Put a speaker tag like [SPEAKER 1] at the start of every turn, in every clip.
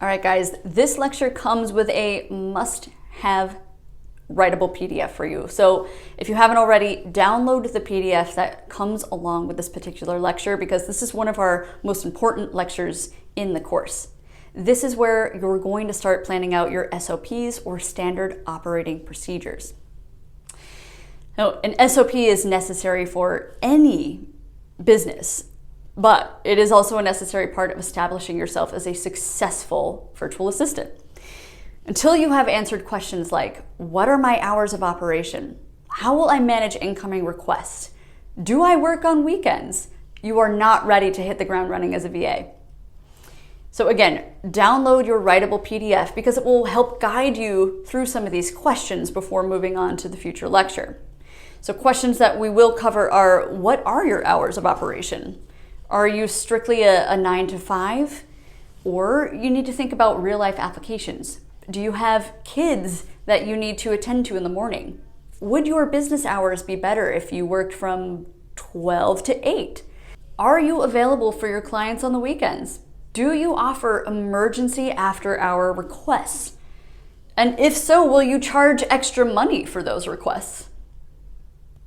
[SPEAKER 1] All right, guys, this lecture comes with a must-have writable PDF for you. So if you haven't already, download the PDF that comes along with this particular lecture, because this is one of our most important lectures in the course. This is where you're going to start planning out your SOPs, or standard operating procedures. Now, an SOP is necessary for any business, but it is also a necessary part of establishing yourself as a successful virtual assistant. Until you have answered questions like, what are my hours of operation? How will I manage incoming requests? Do I work on weekends? You are not ready to hit the ground running as a VA. So again, download your writable PDF because it will help guide you through some of these questions before moving on to the future lecture. So questions that we will cover are, what are your hours of operation? Are you strictly a 9 to 5? Or you need to think about real life applications. Do you have kids that you need to attend to in the morning? Would your business hours be better if you worked from 12 to 8? Are you available for your clients on the weekends? Do you offer emergency after-hour requests? And if so, will you charge extra money for those requests?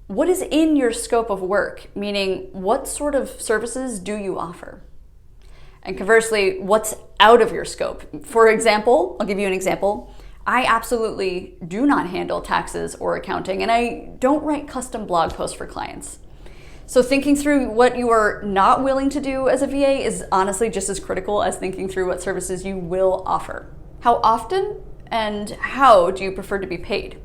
[SPEAKER 1] What is in your scope of work? Meaning, what sort of services do you offer? And conversely, what's out of your scope? For example, I'll give you an example. I absolutely do not handle taxes or accounting, and I don't write custom blog posts for clients. So thinking through what you are not willing to do as a VA is honestly just as critical as thinking through what services you will offer. How often and how do you prefer to be paid?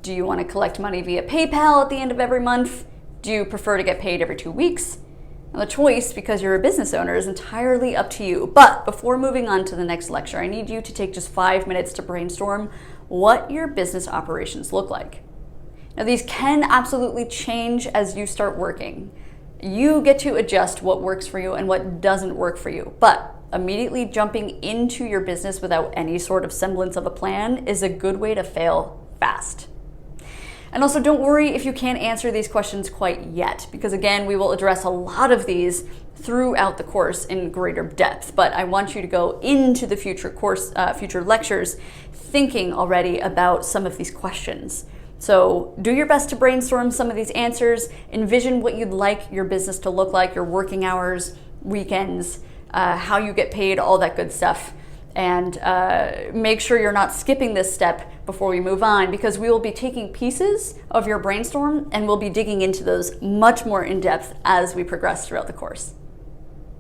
[SPEAKER 1] Do you want to collect money via PayPal at the end of every month? Do you prefer to get paid every 2 weeks? Now, the choice, because you're a business owner, is entirely up to you. But before moving on to the next lecture, I need you to take just 5 minutes to brainstorm what your business operations look like. Now, these can absolutely change as you start working. You get to adjust what works for you and what doesn't work for you. But immediately jumping into your business without any sort of semblance of a plan is a good way to fail fast. And also, don't worry if you can't answer these questions quite yet, because again, we will address a lot of these throughout the course in greater depth. But I want you to go into the future lectures thinking already about some of these questions. So do your best to brainstorm some of these answers, envision what you'd like your business to look like, your working hours, weekends, how you get paid, all that good stuff. And make sure you're not skipping this step before we move on, because we will be taking pieces of your brainstorm and we'll be digging into those much more in depth as we progress throughout the course.